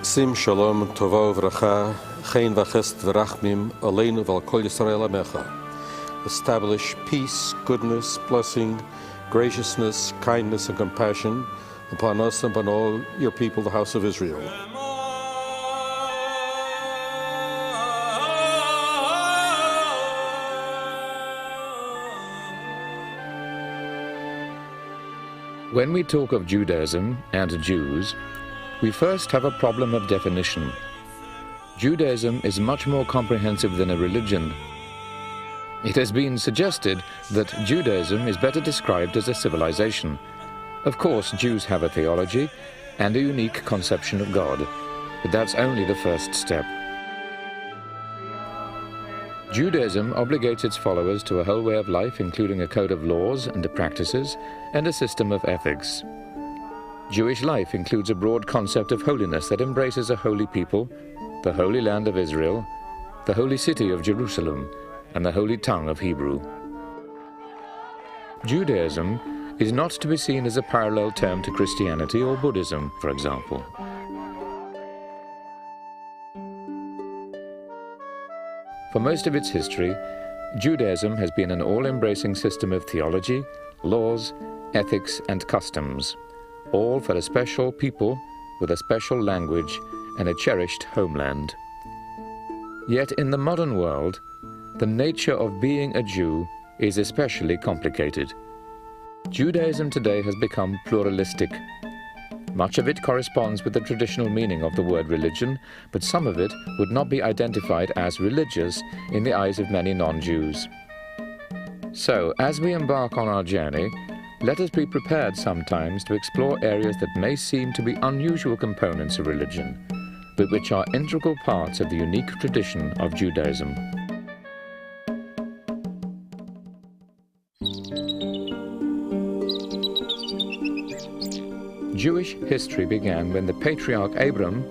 Sim shalom tova uvracha, chen v'chesed v'rachmim, aleinu v'al kol Yisrael amecha. Establish peace, goodness, blessing, graciousness, kindness, and compassion upon us and upon all your people, the house of Israel. When we talk of Judaism and Jews, we first have a problem of definition. Judaism is much more comprehensive than a religion. It has been suggested that Judaism is better described as a civilization. Of course, Jews have a theology and a unique conception of God, but that's only the first step. Judaism obligates its followers to a whole way of life, including a code of laws and practices and a system of ethics. Jewish life includes a broad concept of holiness that embraces a holy people, the Holy Land of Israel, the holy city of Jerusalem, and the holy tongue of Hebrew. Judaism is not to be seen as a parallel term to Christianity or Buddhism, for example. For most of its history, Judaism has been an all-embracing system of theology, laws, ethics, and customs, all for a special people with a special language and a cherished homeland. Yet in the modern world, the nature of being a Jew is especially complicated. Judaism today has become pluralistic. Much of it corresponds with the traditional meaning of the word religion, but some of it would not be identified as religious in the eyes of many non-Jews. So, as we embark on our journey, let us be prepared sometimes to explore areas that may seem to be unusual components of religion, but which are integral parts of the unique tradition of Judaism. Jewish history began when the patriarch Abram,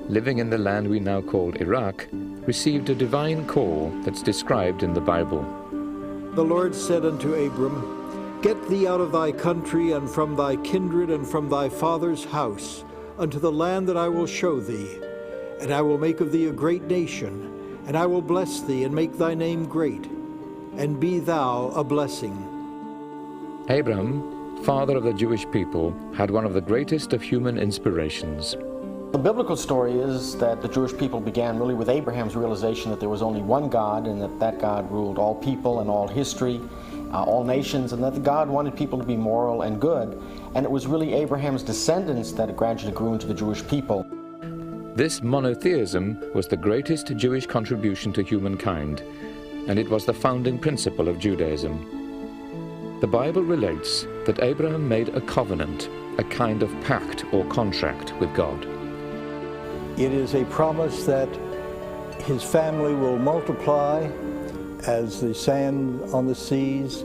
living in the land we now call Iraq, received a divine call that's described in the Bible. The Lord said unto Abram, Get thee out of thy country and from thy kindred and from thy father's house unto the land that I will show thee, and I will make of thee a great nation, and I will bless thee and make thy name great, and be thou a blessing. Abram, father of the Jewish people, had one of the greatest of human inspirations. The biblical story is that the Jewish people began really with Abraham's realization that there was only one God, and that God ruled all people and all history, all nations, and that God wanted people to be moral and good. And it was really Abraham's descendants that gradually grew into the Jewish people. This monotheism was the greatest Jewish contribution to humankind, and it was the founding principle of Judaism. The Bible relates that Abraham made a covenant, a kind of pact or contract with God. It is a promise that his family will multiply as the sand on the seas,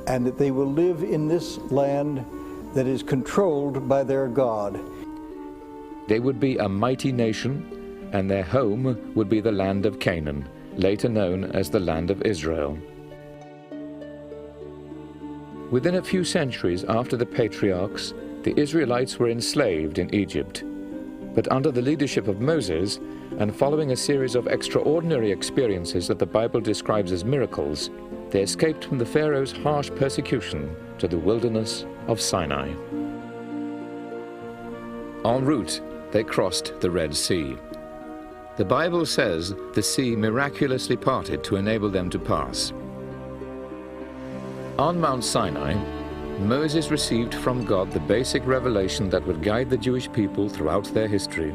and that they will live in this land that is controlled by their God. They would be a mighty nation, and their home would be the land of Canaan, later known as the land of Israel. Within a few centuries after the patriarchs, the Israelites were enslaved in Egypt. But under the leadership of Moses, and following a series of extraordinary experiences that the Bible describes as miracles, they escaped from the Pharaoh's harsh persecution to the wilderness of Sinai. En route, they crossed the Red Sea. The Bible says the sea miraculously parted to enable them to pass. On Mount Sinai, Moses received from God the basic revelation that would guide the Jewish people throughout their history.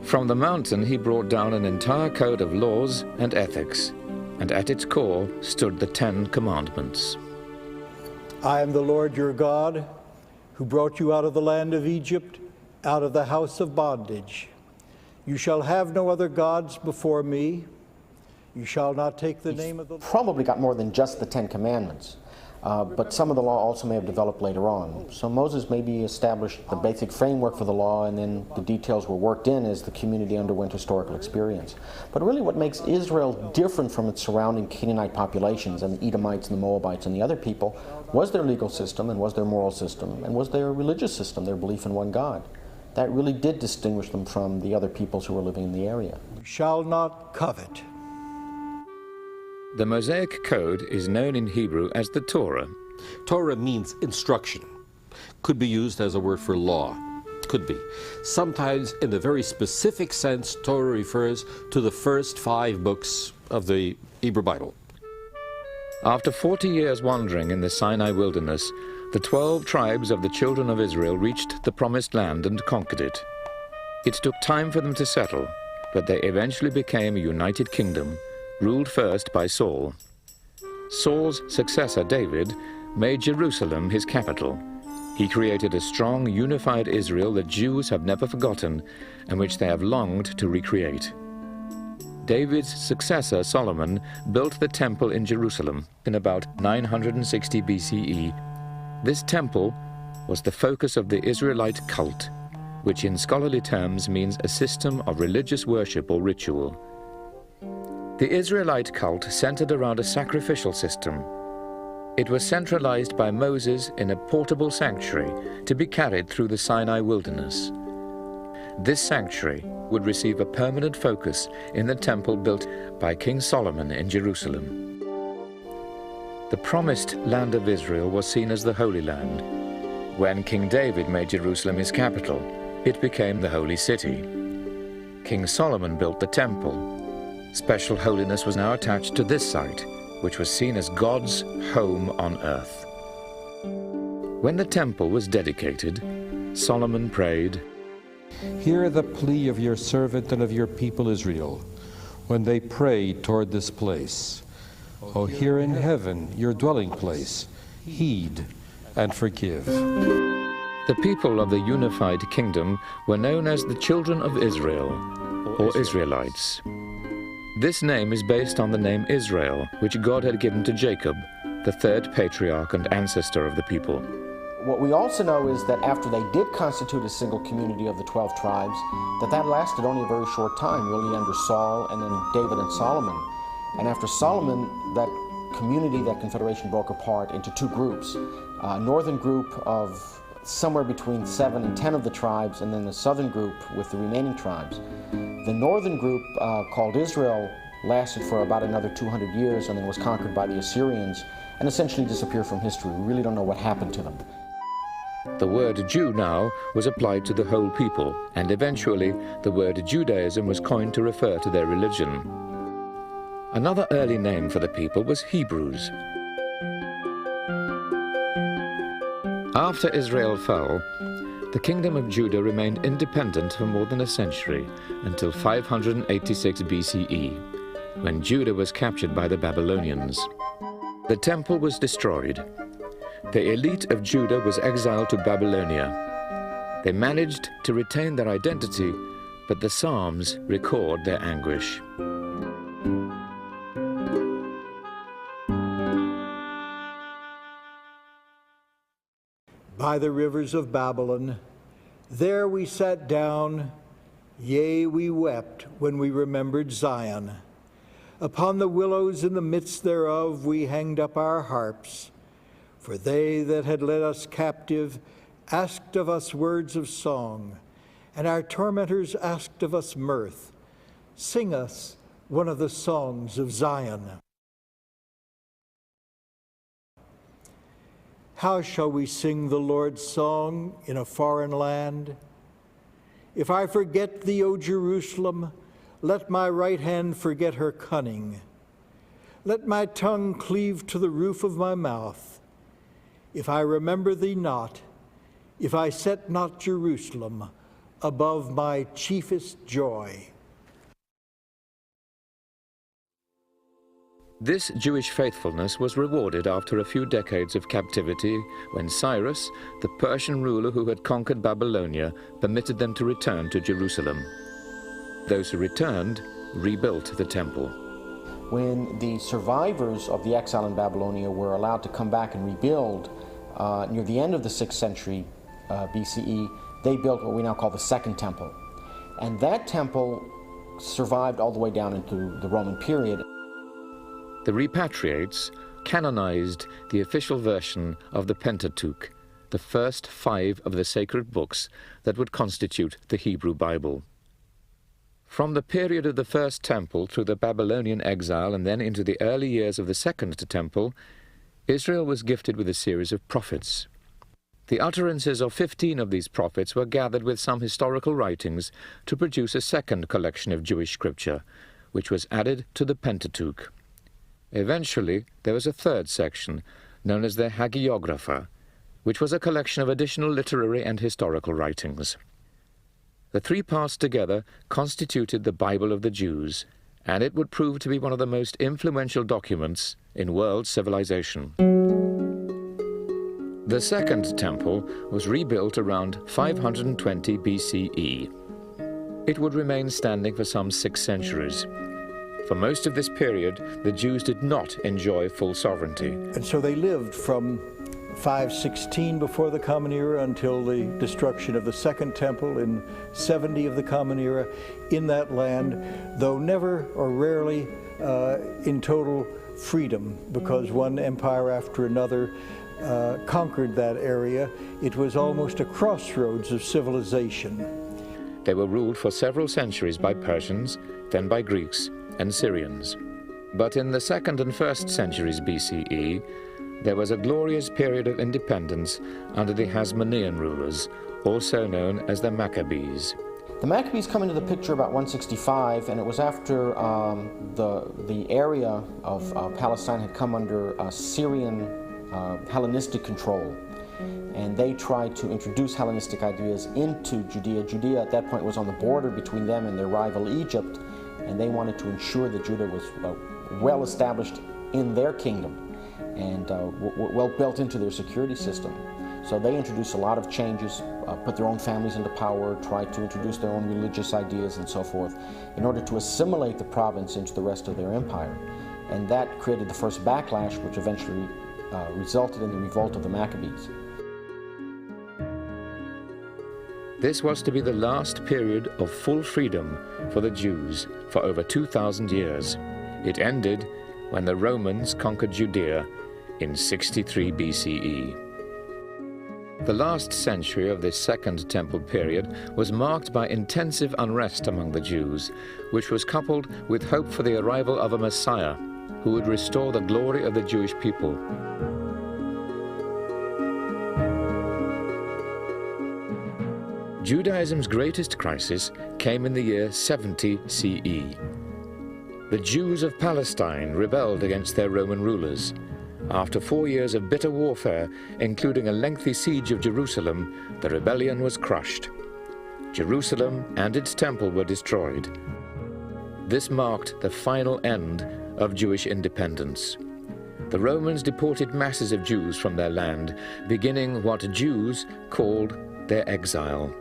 From the mountain, he brought down an entire code of laws and ethics, and at its core stood the 10 Commandments. I am the Lord your God, who brought you out of the land of Egypt, out of the house of bondage. You shall have no other gods before me. You shall not take the name of the Lord. Probably got more than just the 10 Commandments, but some of the law also may have developed later on. So Moses maybe established the basic framework for the law, and then the details were worked in as the community underwent historical experience. But really what makes Israel different from its surrounding Canaanite populations and the Edomites and the Moabites and the other people was their legal system, and was their moral system, and was their religious system, their belief in one God. that really did distinguish them from the other peoples who were living in the area. You shall not covet. The Mosaic Code is known in Hebrew as the Torah. Torah means instruction. Could be used as a word for law. Could be. Sometimes, in a very specific sense, Torah refers to the first 5 books of the Hebrew Bible. After 40 years wandering in the Sinai wilderness, the 12 tribes of the children of Israel reached the Promised Land and conquered it. It took time for them to settle, but they eventually became a united kingdom, ruled first by Saul. Saul's successor, David, made Jerusalem his capital. He created a strong, unified Israel that Jews have never forgotten and which they have longed to recreate. David's successor, Solomon, built the temple in Jerusalem in about 960 BCE. This temple was the focus of the Israelite cult, which in scholarly terms means a system of religious worship or ritual. The Israelite cult centered around a sacrificial system. It was centralized by Moses in a portable sanctuary to be carried through the Sinai wilderness. This sanctuary would receive a permanent focus in the temple built by King Solomon in Jerusalem. The promised land of Israel was seen as the Holy Land. When King David made Jerusalem his capital, it became the Holy City. King Solomon built the temple. Special holiness was now attached to this site, which was seen as God's home on earth. When the temple was dedicated, Solomon prayed, Hear the plea of your servant and of your people Israel, when they pray toward this place. O hear in heaven your dwelling place, heed and forgive. The people of the unified kingdom were known as the children of Israel, or Israelites. This name is based on the name Israel, which God had given to Jacob, the 3rd patriarch and ancestor of the people. What we also know is that after they did constitute a single community of the 12 tribes, that lasted only a very short time, really under Saul and then David and Solomon. And after Solomon, that community, that confederation broke apart into 2 groups. A northern group of somewhere between 7 and 10 of the tribes, and then the southern group with the remaining tribes. The northern group, called Israel, lasted for about another 200 years and then was conquered by the Assyrians and essentially disappeared from history. We really don't know what happened to them. The word Jew now was applied to the whole people, and eventually the word Judaism was coined to refer to their religion. Another early name for the people was Hebrews. After Israel fell, the kingdom of Judah remained independent for more than a century, until 586 BCE, when Judah was captured by the Babylonians. The temple was destroyed. The elite of Judah was exiled to Babylonia. They managed to retain their identity, but the Psalms record their anguish. By the rivers of Babylon, there we sat down, yea, we wept when we remembered Zion. Upon the willows in the midst thereof we hanged up our harps, for they that had led us captive asked of us words of song, and our tormentors asked of us mirth. Sing us one of the songs of Zion. How shall we sing the Lord's song in a foreign land? If I forget thee, O Jerusalem, let my right hand forget her cunning. Let my tongue cleave to the roof of my mouth. If I remember thee not, if I set not Jerusalem above my chiefest joy. This Jewish faithfulness was rewarded after a few decades of captivity when Cyrus, the Persian ruler who had conquered Babylonia, permitted them to return to Jerusalem. Those who returned rebuilt the temple. When the survivors of the exile in Babylonia were allowed to come back and rebuild near the end of the 6th century BCE, they built what we now call the Second Temple. And that temple survived all the way down into the Roman period. The repatriates canonized the official version of the Pentateuch, the first 5 of the sacred books that would constitute the Hebrew Bible. From the period of the First Temple through the Babylonian exile and then into the early years of the Second Temple, Israel was gifted with a series of prophets. The utterances of 15 of these prophets were gathered with some historical writings to produce a second collection of Jewish scripture, which was added to the Pentateuch. Eventually, there was a third section, known as the Hagiographa, which was a collection of additional literary and historical writings. The 3 parts together constituted the Bible of the Jews, and it would prove to be one of the most influential documents in world civilization. The Second Temple was rebuilt around 520 BCE. It would remain standing for some 6 centuries. For most of this period, the Jews did not enjoy full sovereignty. And so they lived from 516 before the Common Era until the destruction of the Second Temple in 70 of the Common Era in that land, though never or rarely in total freedom, because one empire after another conquered that area. It was almost a crossroads of civilization. They were ruled for several centuries by Persians, then by Greeks and Syrians. But in the 2nd and 1st centuries BCE, there was a glorious period of independence under the Hasmonean rulers, also known as the Maccabees. The Maccabees come into the picture about 165, and it was after the area of Palestine had come under Syrian Hellenistic control. And they tried to introduce Hellenistic ideas into Judea. Judea at that point was on the border between them and their rival Egypt, and they wanted to ensure that Judah was well established in their kingdom and well built into their security system. So they introduced a lot of changes, put their own families into power, tried to introduce their own religious ideas and so forth in order to assimilate the province into the rest of their empire. And that created the first backlash, which eventually resulted in the revolt of the Maccabees. This was to be the last period of full freedom for the Jews for over 2,000 years. It ended when the Romans conquered Judea in 63 BCE. The last century of this Second Temple period was marked by intensive unrest among the Jews, which was coupled with hope for the arrival of a Messiah who would restore the glory of the Jewish people. Judaism's greatest crisis came in the year 70 CE. The Jews of Palestine rebelled against their Roman rulers. After 4 years of bitter warfare, including a lengthy siege of Jerusalem, the rebellion was crushed. Jerusalem and its temple were destroyed. This marked the final end of Jewish independence. The Romans deported masses of Jews from their land, beginning what Jews called their exile.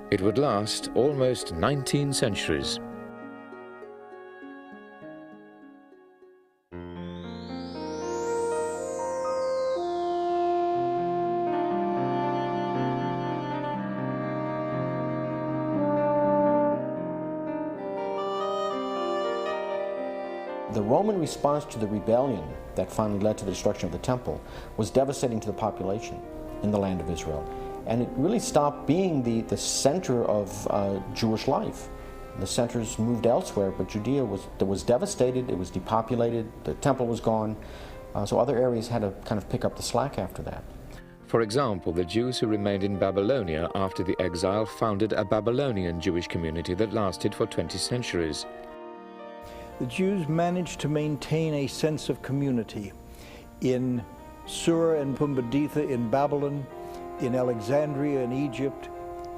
It would last almost 19 centuries. The Roman response to the rebellion that finally led to the destruction of the temple was devastating to the population in the land of Israel. And it really stopped being the center of Jewish life. The centers moved elsewhere, but Judea was devastated, it was depopulated, the temple was gone, so other areas had to kind of pick up the slack after that. For example, the Jews who remained in Babylonia after the exile founded a Babylonian Jewish community that lasted for 20 centuries. The Jews managed to maintain a sense of community in Sur and Pumbeditha in Babylon, in Alexandria in Egypt,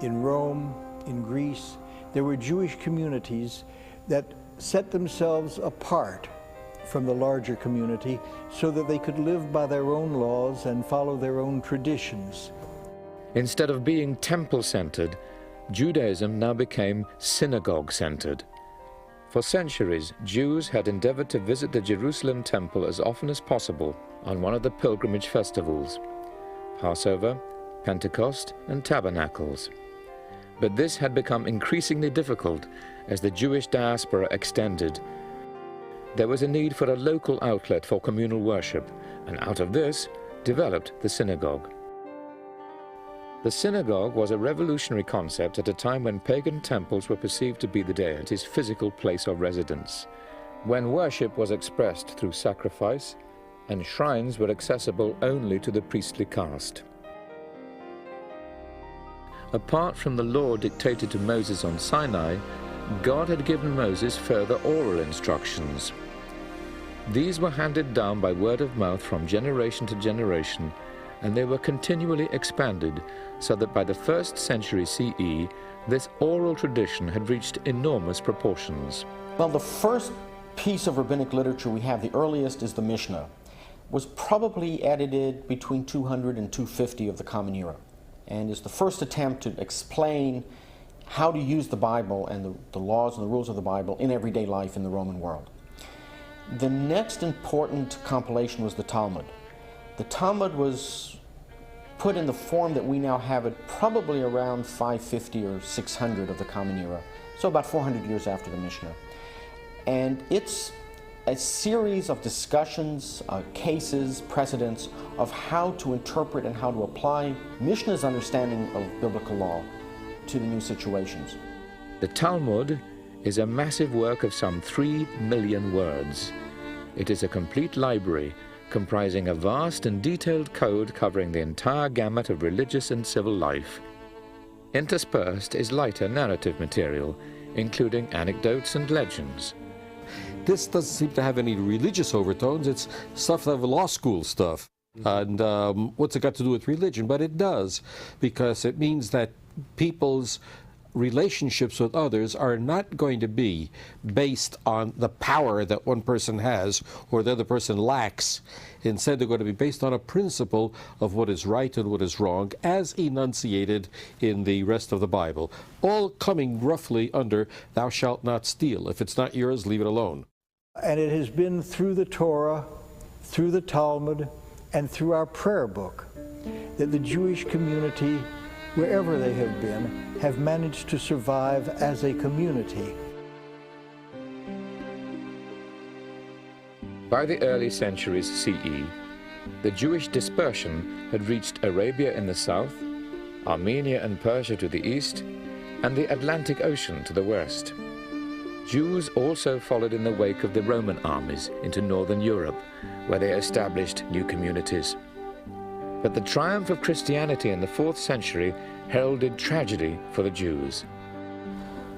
in Rome, in Greece. There were Jewish communities that set themselves apart from the larger community so that they could live by their own laws and follow their own traditions. Instead of being temple-centered, Judaism now became synagogue-centered. For centuries, Jews had endeavored to visit the Jerusalem temple as often as possible on one of the pilgrimage festivals, Passover, Pentecost, and Tabernacles. But this had become increasingly difficult as the Jewish diaspora extended. There was a need for a local outlet for communal worship, and out of this developed the synagogue. The synagogue was a revolutionary concept at a time when pagan temples were perceived to be the deity's physical place of residence, when worship was expressed through sacrifice, and shrines were accessible only to the priestly caste. Apart from the law dictated to Moses on Sinai, God had given Moses further oral instructions. These were handed down by word of mouth from generation to generation, and they were continually expanded, so that by the 1st century CE, this oral tradition had reached enormous proportions. Well, the first piece of rabbinic literature we have, the earliest, is the Mishnah, was probably edited between 200 and 250 of the Common Era, and is the first attempt to explain how to use the Bible and the laws and the rules of the Bible in everyday life in the Roman world. The next important compilation was the Talmud. The Talmud was put in the form that we now have it probably around 550 or 600 of the Common Era, so about 400 years after the Mishnah. And it's a series of discussions, cases, precedents of how to interpret and how to apply Mishnah's understanding of biblical law to the new situations. The Talmud is a massive work of some 3 million words. It is a complete library comprising a vast and detailed code covering the entire gamut of religious and civil life. Interspersed is lighter narrative material, including anecdotes and legends. This doesn't seem to have any religious overtones. It's stuff of law school stuff. And what's it got to do with religion? But it does, because it means that people's relationships with others are not going to be based on the power that one person has or the other person lacks. Instead, they're going to be based on a principle of what is right and what is wrong, as enunciated in the rest of the Bible, all coming roughly under "thou shalt not steal." If it's not yours, leave it alone. And it has been through the Torah, through the Talmud, and through our prayer book that the Jewish community, wherever they have been, have managed to survive as a community. By the early centuries CE, the Jewish dispersion had reached Arabia in the south, Armenia and Persia to the east, and the Atlantic Ocean to the west. Jews also followed in the wake of the Roman armies into northern Europe, where they established new communities. But the triumph of Christianity in the 4th century heralded tragedy for the Jews.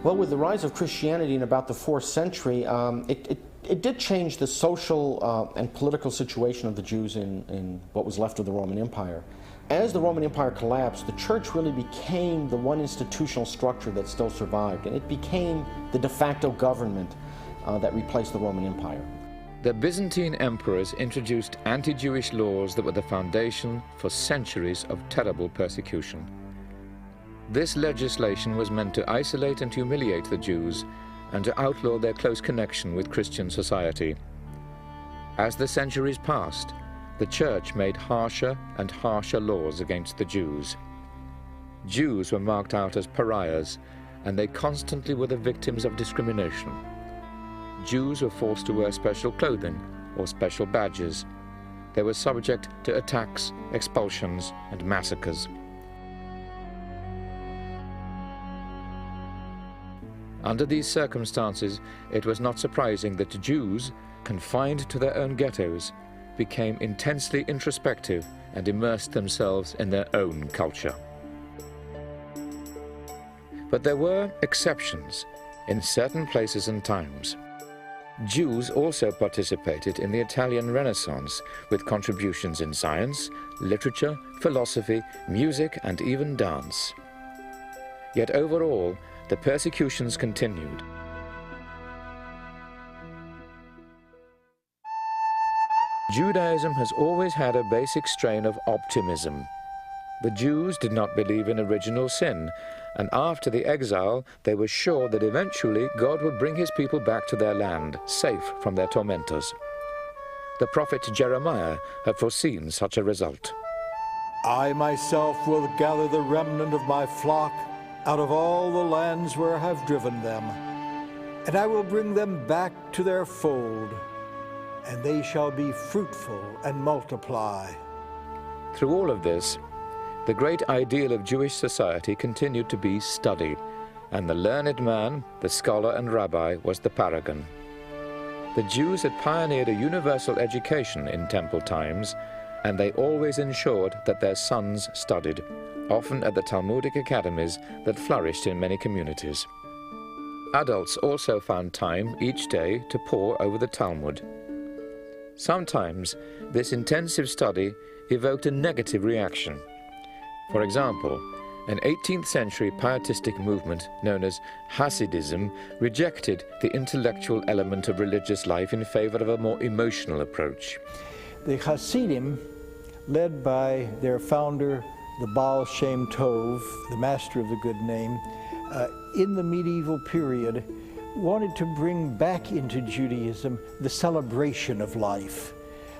Well, with the rise of Christianity in about the 4th century, it did change the social and political situation of the Jews in what was left of the Roman Empire. As the Roman Empire collapsed, the church really became the one institutional structure that still survived, and it became the de facto government that replaced the Roman Empire. The Byzantine emperors introduced anti-Jewish laws that were the foundation for centuries of terrible persecution. This legislation was meant to isolate and humiliate the Jews and to outlaw their close connection with Christian society. As the centuries passed, the Church made harsher and harsher laws against the Jews. Jews were marked out as pariahs, and they constantly were the victims of discrimination. Jews were forced to wear special clothing or special badges. They were subject to attacks, expulsions, and massacres. Under these circumstances, it was not surprising that Jews, confined to their own ghettos, became intensely introspective and immersed themselves in their own culture. But there were exceptions in certain places and times. Jews also participated in the Italian Renaissance with contributions in science, literature, philosophy, music, and even dance. Yet overall, the persecutions continued. Judaism has always had a basic strain of optimism. The Jews did not believe in original sin, and after the exile, they were sure that eventually God would bring his people back to their land, safe from their tormentors. The prophet Jeremiah had foreseen such a result. I myself will gather the remnant of my flock out of all the lands where I have driven them, and I will bring them back to their fold, and they shall be fruitful and multiply. Through all of this, the great ideal of Jewish society continued to be study, and the learned man, the scholar and rabbi, was the paragon. The Jews had pioneered a universal education in temple times, and they always ensured that their sons studied, often at the Talmudic academies that flourished in many communities. Adults also found time each day to pore over the Talmud. Sometimes this intensive study evoked a negative reaction. For example, an 18th century pietistic movement known as Hasidism rejected the intellectual element of religious life in favor of a more emotional approach. The Hasidim, led by their founder, the Baal Shem Tov, the master of the good name, in the medieval period, wanted to bring back into Judaism the celebration of life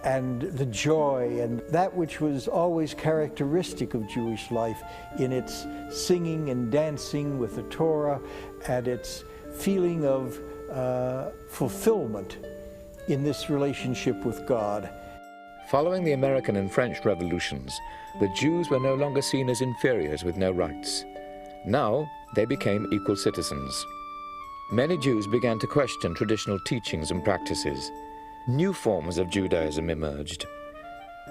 and the joy and that which was always characteristic of Jewish life in its singing and dancing with the Torah and its feeling of fulfillment in this relationship with God. Following the American and French revolutions, the Jews were no longer seen as inferiors with no rights. Now they became equal citizens. Many Jews began to question traditional teachings and practices. New forms of Judaism emerged.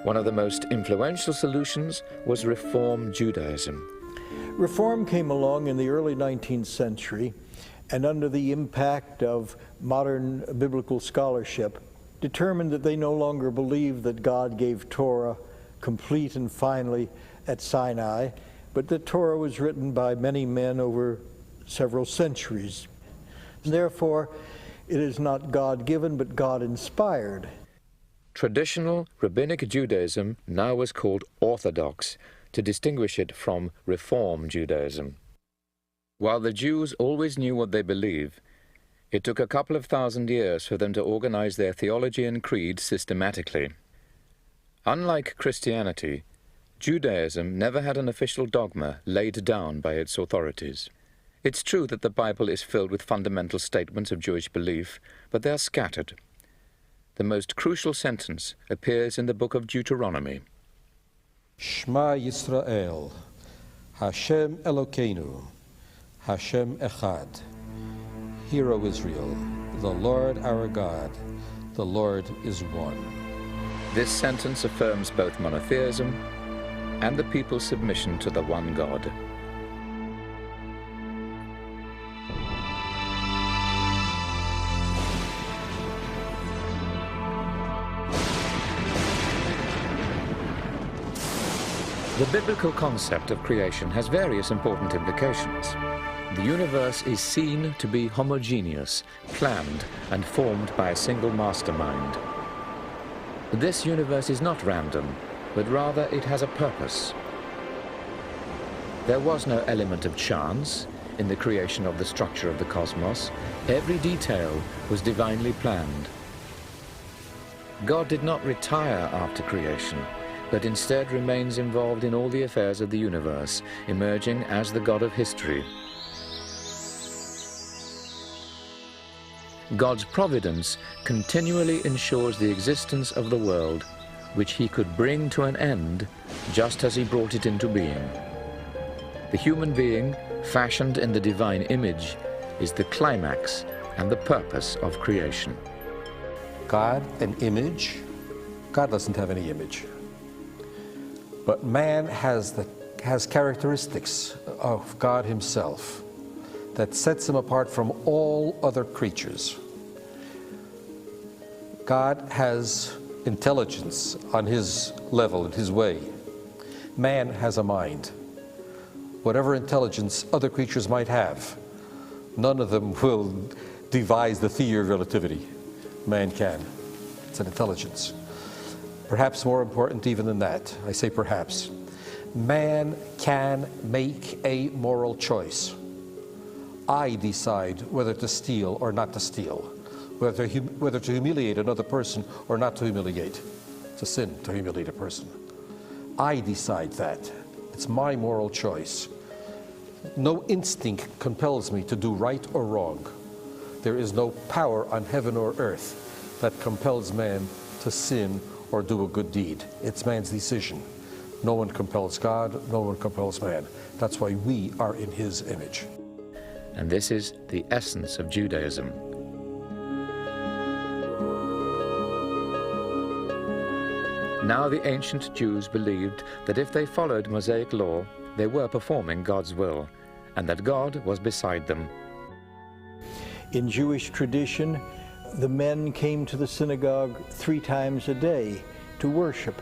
One of the most influential solutions was Reform Judaism. Reform came along in the early 19th century, and under the impact of modern biblical scholarship, determined that they no longer believed that God gave Torah complete and finally at Sinai, but that Torah was written by many men over several centuries. Therefore, it is not God-given, but God-inspired. Traditional rabbinic Judaism now was called Orthodox, to distinguish it from Reform Judaism. While the Jews always knew what they believed, it took a couple of thousand years for them to organize their theology and creed systematically. Unlike Christianity, Judaism never had an official dogma laid down by its authorities. It's true that the Bible is filled with fundamental statements of Jewish belief, but they are scattered. The most crucial sentence appears in the book of Deuteronomy. Shema Yisrael, Hashem Elokeinu, Hashem Echad. Hear, O Israel, the Lord our God, the Lord is one. This sentence affirms both monotheism and the people's submission to the one God. The biblical concept of creation has various important implications. The universe is seen to be homogeneous, planned, and formed by a single mastermind. This universe is not random, but rather it has a purpose. There was no element of chance in the creation of the structure of the cosmos. Every detail was divinely planned. God did not retire after creation, but instead remains involved in all the affairs of the universe, emerging as the God of history. God's providence continually ensures the existence of the world, which he could bring to an end just as he brought it into being. The human being, fashioned in the divine image, is the climax and the purpose of creation. God, an image? God doesn't have any image. But man has characteristics of God himself that sets him apart from all other creatures. God has intelligence on his level, in his way. Man has a mind. Whatever intelligence other creatures might have, none of them will devise the theory of relativity. Man can. It's an intelligence. Perhaps more important even than that, I say perhaps, man can make a moral choice. I decide whether to steal or not to steal, whether to humiliate another person or not to humiliate. It's a sin to humiliate a person. I decide that. It's my moral choice. No instinct compels me to do right or wrong. There is no power on heaven or earth that compels man to sin or do a good deed. It's man's decision. No one compels God, no one compels man. That's why we are in his image. And this is the essence of Judaism. Now the ancient Jews believed that if they followed Mosaic law, they were performing God's will, and that God was beside them. In Jewish tradition, the men came to the synagogue 3 times a day to worship.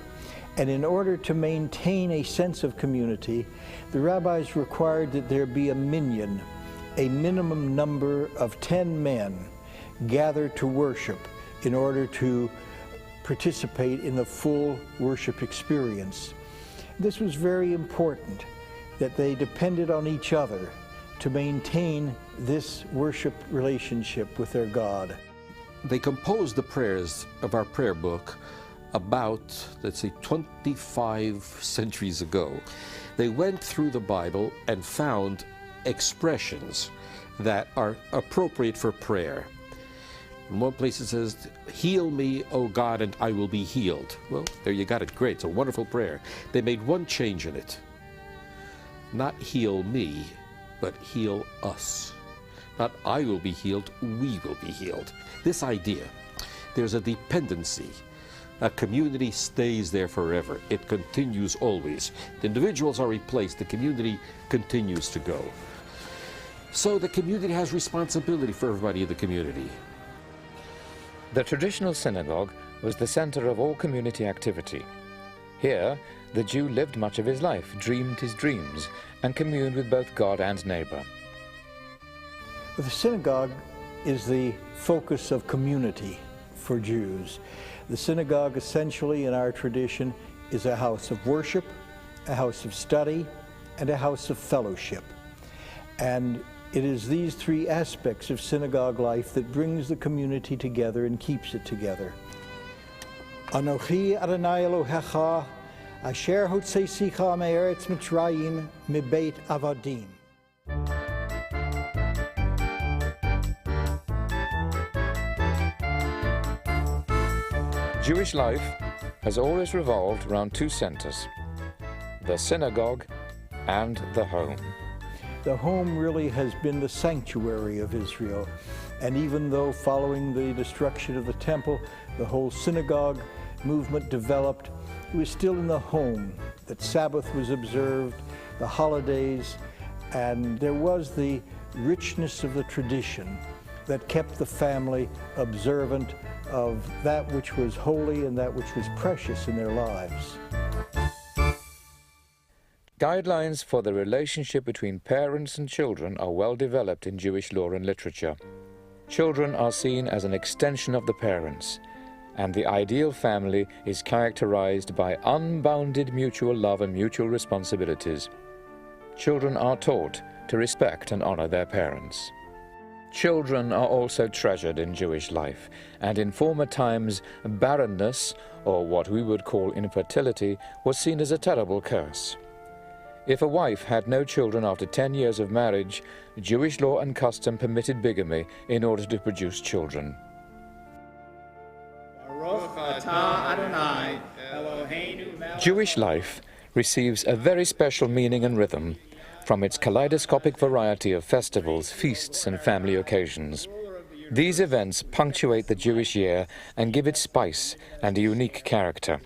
And in order to maintain a sense of community, the rabbis required that there be a minyan, a minimum number of 10 men gathered to worship in order to participate in the full worship experience. This was very important, that they depended on each other to maintain this worship relationship with their God. They composed the prayers of our prayer book about, let's say, 25 centuries ago. They went through the Bible and found expressions that are appropriate for prayer. In one place it says, "Heal me, O God, and I will be healed." Well, there you got it. Great. It's a wonderful prayer. They made one change in it. Not heal me, but heal us. Not I will be healed, we will be healed. This idea, there's a dependency. A community stays there forever. It continues always. The individuals are replaced. The community continues to go. So the community has responsibility for everybody in the community. The traditional synagogue was the center of all community activity. Here, the Jew lived much of his life, dreamed his dreams, and communed with both God and neighbor. The synagogue is the focus of community for Jews. The synagogue essentially in our tradition is a house of worship, a house of study, and a house of fellowship. And it is these 3 aspects of synagogue life that brings the community together and keeps it together. Anochi Adonai Elohecha, asher hotzeisicha me'eretz Mitzrayim mibeit avadim. Jewish life has always revolved around 2 centers, the synagogue and the home. The home really has been the sanctuary of Israel. And even though following the destruction of the temple, the whole synagogue movement developed, it was still in the home that Sabbath was observed, the holidays, and there was the richness of the tradition that kept the family observant of that which was holy and that which was precious in their lives. Guidelines for the relationship between parents and children are well developed in Jewish law and literature. Children are seen as an extension of the parents, and the ideal family is characterized by unbounded mutual love and mutual responsibilities. Children are taught to respect and honor their parents. Children are also treasured in Jewish life, and in former times, barrenness, or what we would call infertility, was seen as a terrible curse. If a wife had no children after 10 years of marriage, Jewish law and custom permitted bigamy in order to produce children. Jewish life receives a very special meaning and rhythm from its kaleidoscopic variety of festivals, feasts, and family occasions. These events punctuate the Jewish year and give it spice and a unique character.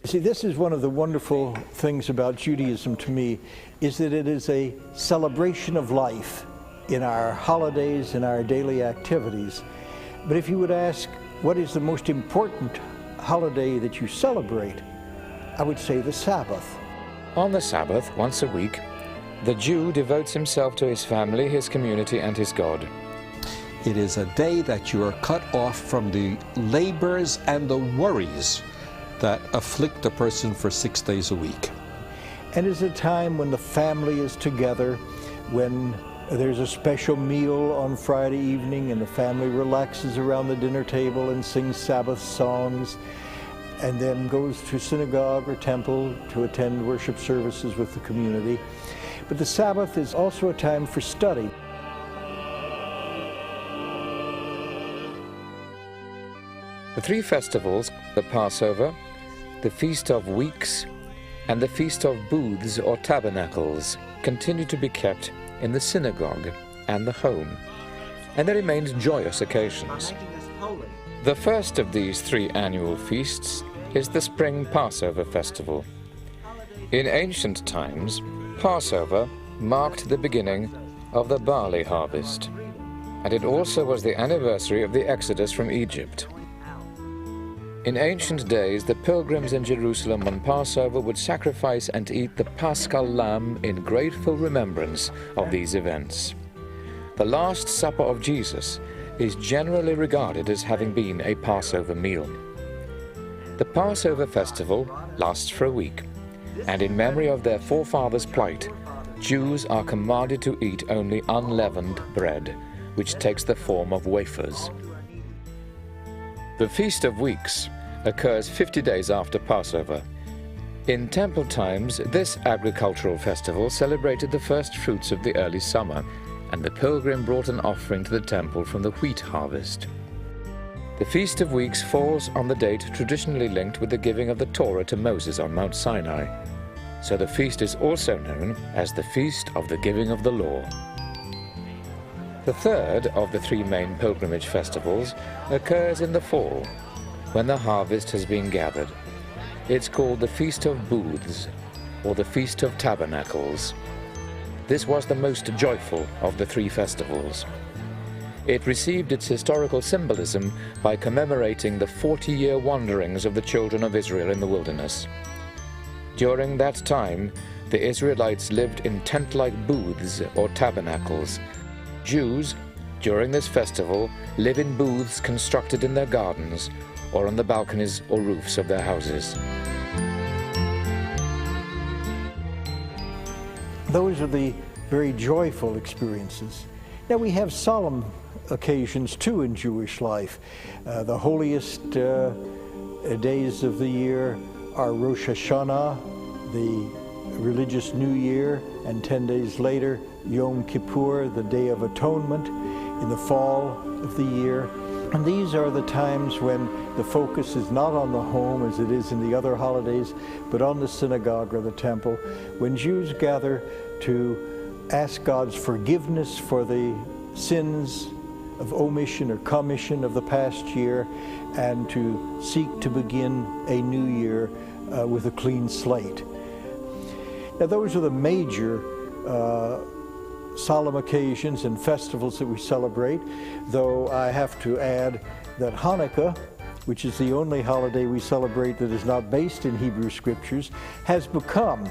See, this is one of the wonderful things about Judaism to me, is that it is a celebration of life in our holidays, in our daily activities. But if you would ask, what is the most important holiday that you celebrate? I would say the Sabbath. On the Sabbath, once a week, the Jew devotes himself to his family, his community, and his God. It is a day that you are cut off from the labors and the worries that afflict a person for 6 days a week. And it's a time when the family is together, when there's a special meal on Friday evening and the family relaxes around the dinner table and sings Sabbath songs, and then goes to synagogue or temple to attend worship services with the community. But the Sabbath is also a time for study. The 3 festivals, the Passover, the Feast of Weeks, and the Feast of Booths or Tabernacles continue to be kept in the synagogue and the home, and they remained joyous occasions. The first of these 3 annual feasts is the spring Passover festival. In ancient times, Passover marked the beginning of the barley harvest, and it also was the anniversary of the Exodus from Egypt. In ancient days, the pilgrims in Jerusalem on Passover would sacrifice and eat the paschal lamb in grateful remembrance of these events. The Last Supper of Jesus is generally regarded as having been a Passover meal. The Passover festival lasts for a week, and in memory of their forefathers' plight, Jews are commanded to eat only unleavened bread, which takes the form of wafers. The Feast of Weeks occurs 50 days after Passover. In temple times, this agricultural festival celebrated the first fruits of the early summer, and the pilgrim brought an offering to the temple from the wheat harvest. The Feast of Weeks falls on the date traditionally linked with the giving of the Torah to Moses on Mount Sinai, so the feast is also known as the Feast of the Giving of the Law. The third of the 3 main pilgrimage festivals occurs in the fall, when the harvest has been gathered. It's called the Feast of Booths, or the Feast of Tabernacles. This was the most joyful of the 3 festivals. It received its historical symbolism by commemorating the 40-year wanderings of the children of Israel in the wilderness. During that time, the Israelites lived in tent-like booths or tabernacles. Jews, during this festival, live in booths constructed in their gardens or on the balconies or roofs of their houses. Those are the very joyful experiences. Now we have solemn occasions too in Jewish life. The holiest days of the year are Rosh Hashanah, the religious New Year, and 10 days later, Yom Kippur, the Day of Atonement, in the fall of the year. And these are the times when the focus is not on the home as it is in the other holidays, but on the synagogue or the temple, when Jews gather to ask God's forgiveness for the sins of omission or commission of the past year, and to seek to begin a new year with a clean slate. Now those are the major solemn occasions and festivals that we celebrate, though I have to add that Hanukkah, which is the only holiday we celebrate that is not based in Hebrew scriptures, has become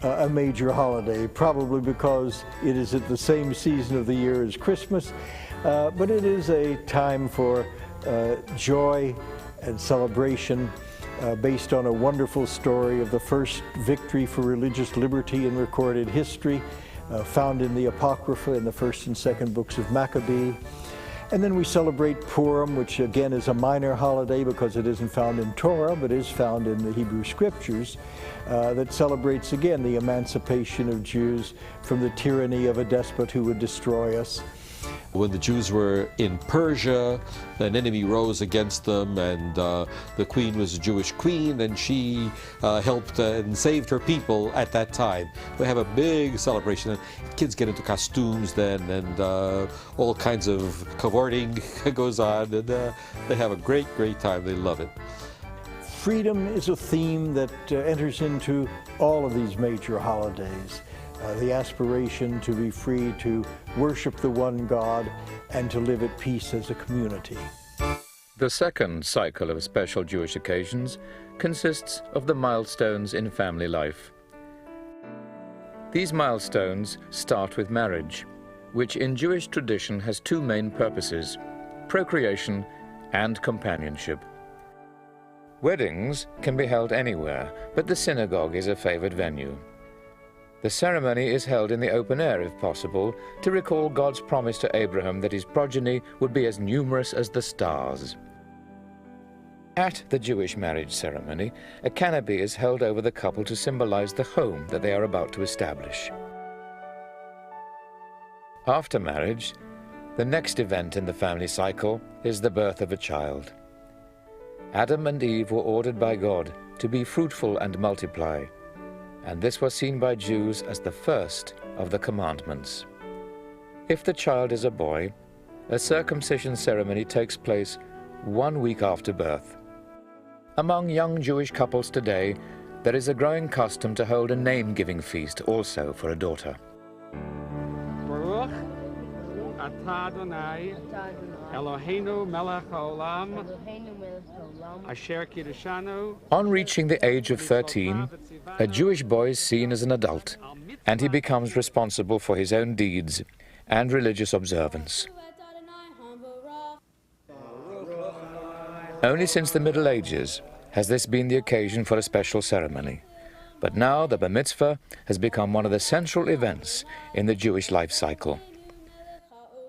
a major holiday, probably because it is at the same season of the year as Christmas, but it is a time for joy and celebration based on a wonderful story of the first victory for religious liberty in recorded history, found in the Apocrypha in the first and second books of Maccabee. And then we celebrate Purim, which again is a minor holiday because it isn't found in Torah, but is found in the Hebrew scriptures, that celebrates again the emancipation of Jews from the tyranny of a despot who would destroy us. When the Jews were in Persia, an enemy rose against them, and the queen was a Jewish queen, and she helped and saved her people at that time. We have a big celebration, and kids get into costumes then, and all kinds of cavorting goes on, and they have a great, great time. They love it. Freedom is a theme that enters into all of these major holidays. The aspiration to be free to worship the one God and to live at peace as a community. The second cycle of special Jewish occasions consists of the milestones in family life. These milestones start with marriage, which in Jewish tradition has 2 main purposes: procreation and companionship. Weddings can be held anywhere, but the synagogue is a favored venue. The ceremony is held in the open air if possible, to recall God's promise to Abraham that his progeny would be as numerous as the stars. At the Jewish marriage ceremony, a canopy is held over the couple to symbolize the home that they are about to establish. After marriage, the next event in the family cycle is the birth of a child. Adam and Eve were ordered by God to be fruitful and multiply, and this was seen by Jews as the first of the commandments. If the child is a boy, a circumcision ceremony takes place 1 week after birth. Among young Jewish couples today, there is a growing custom to hold a name-giving feast also for a daughter. Baruch atah Adonai Eloheinu melech haolam asher kiddushanu. On reaching the age of 13, a Jewish boy is seen as an adult, and he becomes responsible for his own deeds and religious observance. Only since the Middle Ages has this been the occasion for a special ceremony, but now the Bar Mitzvah has become one of the central events in the Jewish life cycle.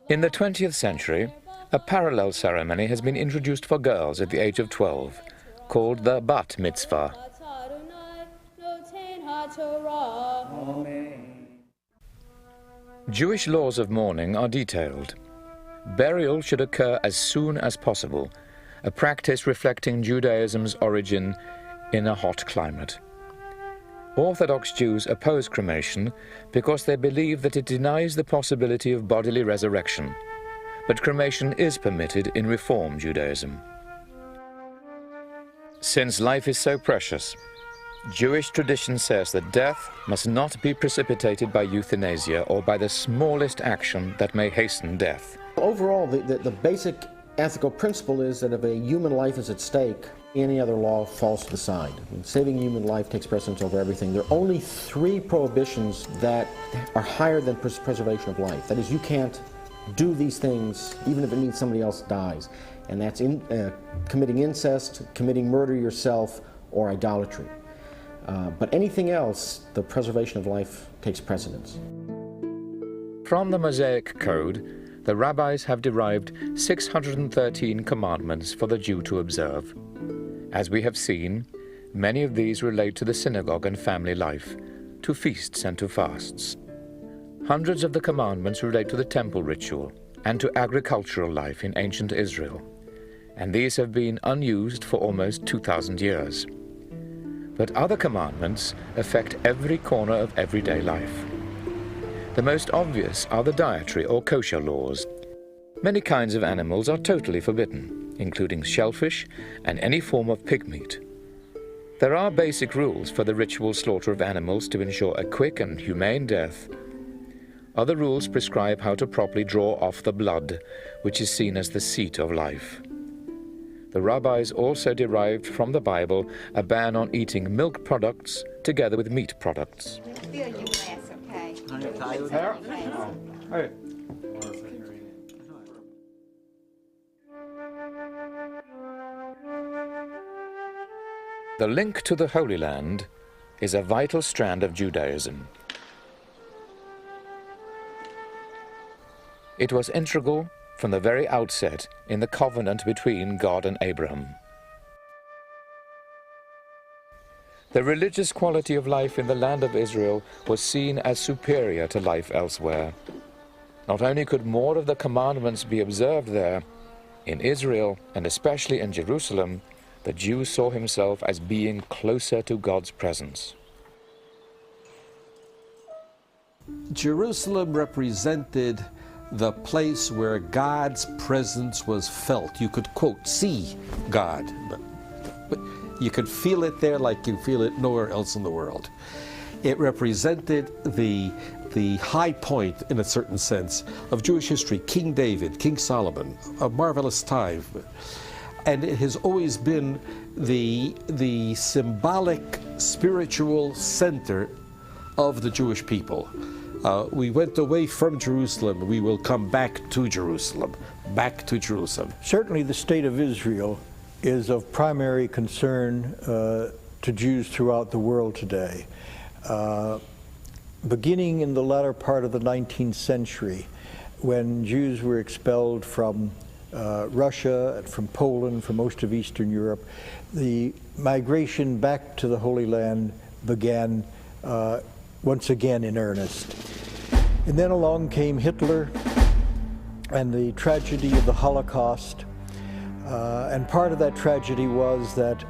In the 20th century, a parallel ceremony has been introduced for girls at the age of 12, called the Bat Mitzvah. Jewish laws of mourning are detailed. Burial should occur as soon as possible, a practice reflecting Judaism's origin in a hot climate. Orthodox Jews oppose cremation because they believe that it denies the possibility of bodily resurrection, but cremation is permitted in Reform Judaism. Since life is so precious, Jewish tradition says that death must not be precipitated by euthanasia or by the smallest action that may hasten death. Overall, the basic ethical principle is that if a human life is at stake, any other law falls to the side. Saving human life takes precedence over everything. There are only 3 prohibitions that are higher than preservation of life. That is, you can't do these things even if it means somebody else dies. And that's committing incest, committing murder yourself, or idolatry. But anything else, the preservation of life takes precedence. From the Mosaic Code, the rabbis have derived 613 commandments for the Jew to observe. As we have seen, many of these relate to the synagogue and family life, to feasts and to fasts. Hundreds of the commandments relate to the temple ritual and to agricultural life in ancient Israel, and these have been unused for almost 2,000 years. But other commandments affect every corner of everyday life. The most obvious are the dietary or kosher laws. Many kinds of animals are totally forbidden, including shellfish and any form of pig meat. There are basic rules for the ritual slaughter of animals to ensure a quick and humane death. Other rules prescribe how to properly draw off the blood, which is seen as the seat of life. The rabbis also derived from the Bible a ban on eating milk products together with meat products. The link to the Holy Land is a vital strand of Judaism. It was integral from the very outset in the covenant between God and Abraham. The religious quality of life in the land of Israel was seen as superior to life elsewhere. Not only could more of the commandments be observed there, in Israel, and especially in Jerusalem, the Jew saw himself as being closer to God's presence. Jerusalem represented the place where God's presence was felt. You could, quote, see God, but you could feel it there like you feel it nowhere else in the world. It represented the high point, in a certain sense, of Jewish history. King David, King Solomon, a marvelous time. And it has always been the symbolic, spiritual center of the Jewish people. We went away from Jerusalem. We will come back to Jerusalem, back to Jerusalem. Certainly the state of Israel is of primary concern to Jews throughout the world today. Beginning in the latter part of the 19th century, when Jews were expelled from Russia, from Poland, from most of Eastern Europe, the migration back to the Holy Land began once again in earnest. And then along came Hitler and the tragedy of the Holocaust. And part of that tragedy was that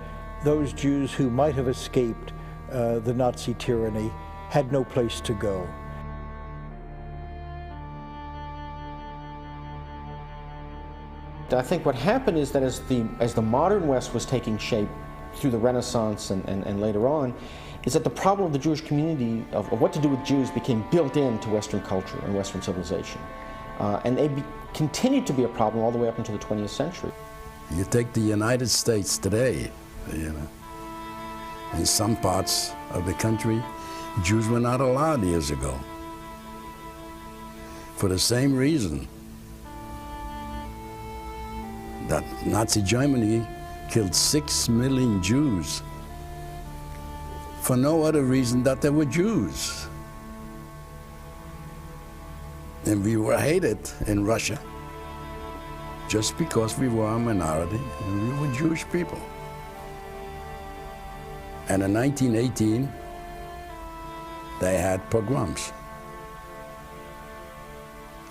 those Jews who might have escaped the Nazi tyranny, had no place to go. I think what happened is that as the modern West was taking shape through the Renaissance and later on, is that the problem of the Jewish community, of what to do with Jews, became built into Western culture and Western civilization. And they continued to be a problem all the way up into the 20th century. You take the United States today, you know, in some parts of the country, Jews were not allowed years ago. For the same reason that Nazi Germany killed 6 million Jews for no other reason that they were Jews. And we were hated in Russia just because we were a minority and we were Jewish people. And in 1918, they had pogroms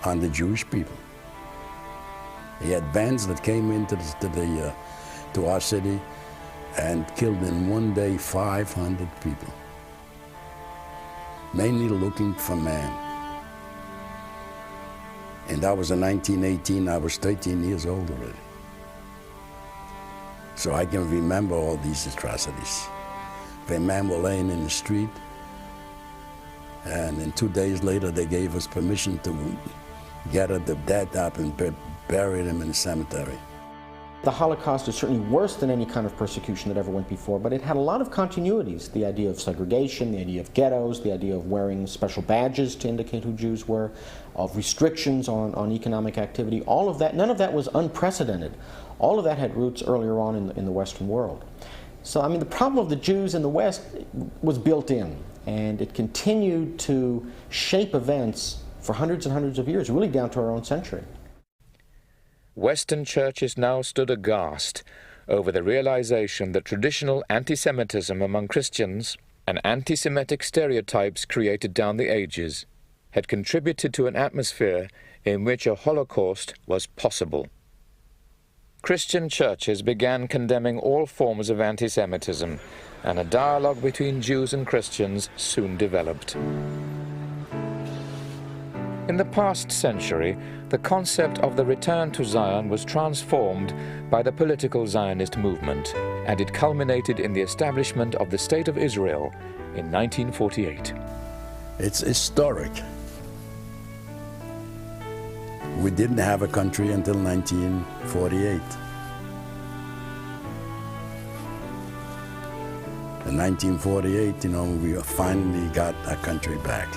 on the Jewish people. They had bands that came into to our city and killed in one day 500 people, mainly looking for man. And that was in 1918. I was 13 years old already. So I can remember all these atrocities. The men were laying in the street, and then 2 days later they gave us permission to gather the dead up and bury them in the cemetery. The Holocaust is certainly worse than any kind of persecution that ever went before, but it had a lot of continuities. The idea of segregation, the idea of ghettos, the idea of wearing special badges to indicate who Jews were, of restrictions on economic activity, all of that, none of that was unprecedented. All of that had roots earlier on in the Western world. So, I mean, the problem of the Jews in the West was built in, and it continued to shape events for hundreds and hundreds of years, really down to our own century. Western churches now stood aghast over the realization that traditional anti-Semitism among Christians and anti-Semitic stereotypes created down the ages had contributed to an atmosphere in which a Holocaust was possible. Christian churches began condemning all forms of anti-Semitism, and a dialogue between Jews and Christians soon developed. In the past century, the concept of the return to Zion was transformed by the political Zionist movement, and it culminated in the establishment of the State of Israel in 1948. It's historic. We didn't have a country until 1948. In 1948, you know, we finally got our country back.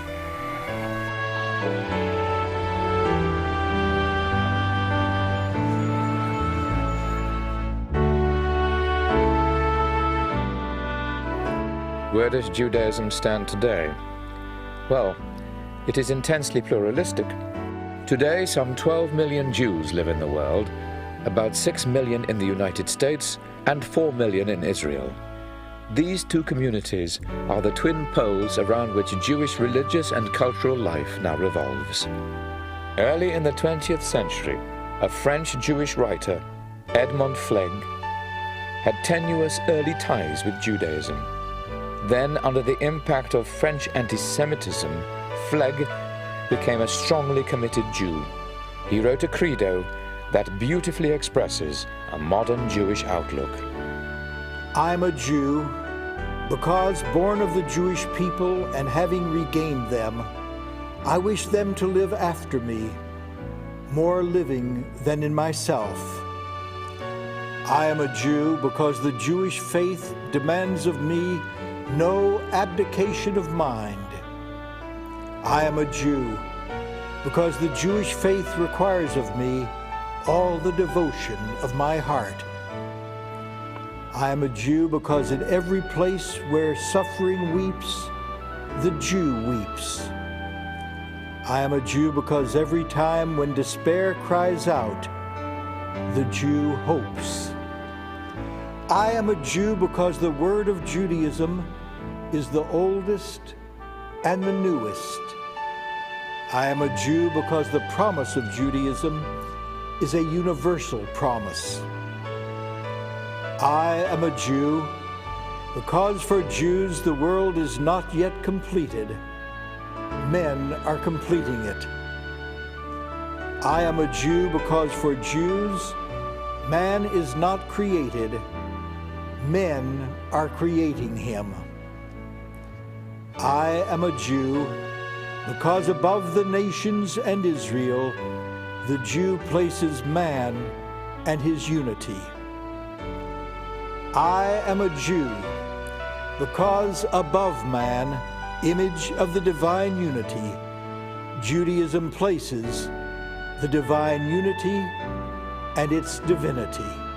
Where does Judaism stand today? Well, it is intensely pluralistic. Today, some 12 million Jews live in the world, about 6 million in the United States and 4 million in Israel. These two communities are the twin poles around which Jewish religious and cultural life now revolves. Early in the 20th century, a French Jewish writer, Edmond Flegg, had tenuous early ties with Judaism. Then, under the impact of French anti-Semitism, Flegg became a strongly committed Jew. He wrote a credo that beautifully expresses a modern Jewish outlook. I'm a Jew because born of the Jewish people and having regained them, I wish them to live after me, more living than in myself. I am a Jew because the Jewish faith demands of me no abdication of mind. I am a Jew because the Jewish faith requires of me all the devotion of my heart. I am a Jew because in every place where suffering weeps, the Jew weeps. I am a Jew because every time when despair cries out, the Jew hopes. I am a Jew because the word of Judaism is the oldest and the newest. I am a Jew because the promise of Judaism is a universal promise. I am a Jew Because for Jews the world is not yet completed, men are completing it. I am a Jew because for Jews man is not created, men are creating him. I am a Jew because above the nations and Israel, the Jew places man and his unity. I am a Jew because above man, image of the divine unity, Judaism places the divine unity and its divinity.